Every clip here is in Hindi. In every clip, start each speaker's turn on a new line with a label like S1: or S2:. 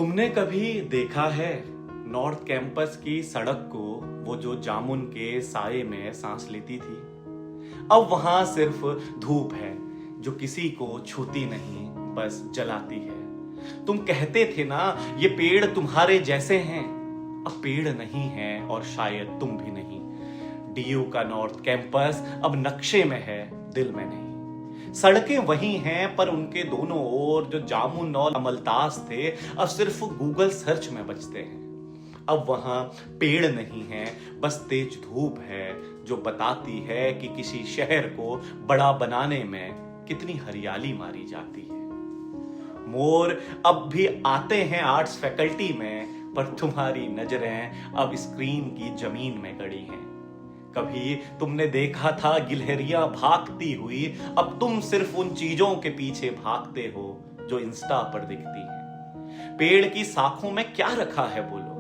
S1: तुमने कभी देखा है नॉर्थ कैंपस की सड़क को, वो जो जामुन के साये में सांस लेती थी? अब वहां सिर्फ धूप है जो किसी को छूती नहीं, बस जलाती है। तुम कहते थे ना ये पेड़ तुम्हारे जैसे हैं, अब पेड़ नहीं है और शायद तुम भी नहीं। डीयू का नॉर्थ कैंपस अब नक्शे में है, दिल में नहीं। सड़कें वही हैं पर उनके दोनों ओर जो जामुन और अमलतास थे अब सिर्फ गूगल सर्च में बचते हैं। अब वहां पेड़ नहीं है, बस तेज धूप है जो बताती है कि किसी शहर को बड़ा बनाने में कितनी हरियाली मारी जाती है। मोर अब भी आते हैं आर्ट्स फैकल्टी में, पर तुम्हारी नजरें अब स्क्रीन की जमीन में गड़ी हैं। कभी तुमने देखा था गिलहरियां भागती हुई, अब तुम सिर्फ उन चीजों के पीछे भागते हो जो इंस्टा पर दिखती हैं। पेड़ की शाखों में क्या रखा है बोलो?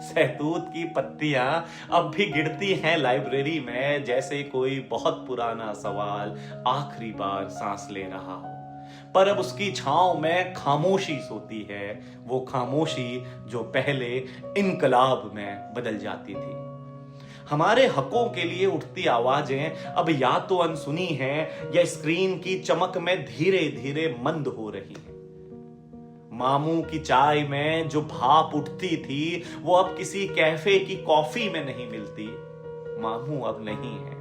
S1: सहतूत की पत्तियां अब भी गिरती हैं लाइब्रेरी में, जैसे कोई बहुत पुराना सवाल आखिरी बार सांस ले रहा हो। पर अब उसकी छांव में खामोशी सोती है, वो खामोशी जो पहले इनकलाब में बदल जाती थी। हमारे हकों के लिए उठती आवाजें अब या तो अनसुनी हैं या स्क्रीन की चमक में धीरे धीरे मंद हो रही हैं। मामू की चाय में जो भाप उठती थी वो अब किसी कैफे की कॉफी में नहीं मिलती। मामू अब नहीं है,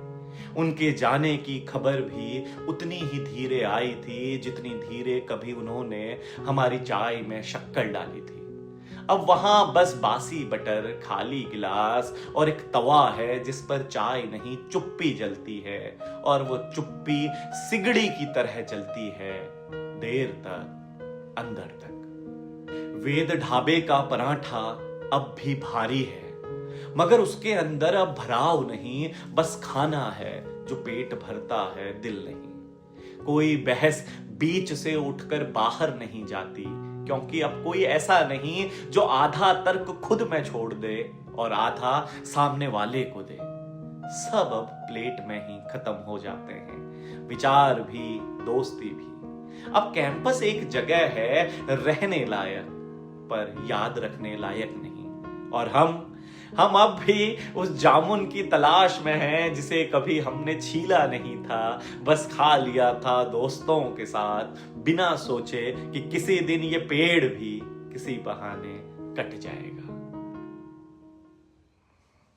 S1: उनके जाने की खबर भी उतनी ही धीरे आई थी जितनी धीरे कभी उन्होंने हमारी चाय में शक्कर डाली थी। अब वहां बस बासी बटर, खाली गिलास और एक तवा है जिस पर चाय नहीं चुप्पी जलती है, और वो चुप्पी सिगड़ी की तरह जलती है देर तक, अंदर तक। वेद ढाबे का पराठा अब भी भारी है, मगर उसके अंदर अब भराव नहीं, बस खाना है जो पेट भरता है, दिल नहीं। कोई बहस बीच से उठकर बाहर नहीं जाती, क्योंकि अब कोई ऐसा नहीं जो आधा तर्क खुद में छोड़ दे और आधा सामने वाले को दे। सब अब प्लेट में ही खत्म हो जाते हैं, विचार भी, दोस्ती भी। अब कैंपस एक जगह है रहने लायक, पर याद रखने लायक नहीं। और हम अब भी उस जामुन की तलाश में हैं जिसे कभी हमने छीला नहीं था, बस खा लिया था दोस्तों के साथ, बिना सोचे कि किसी दिन ये पेड़ भी किसी बहाने कट जाएगा।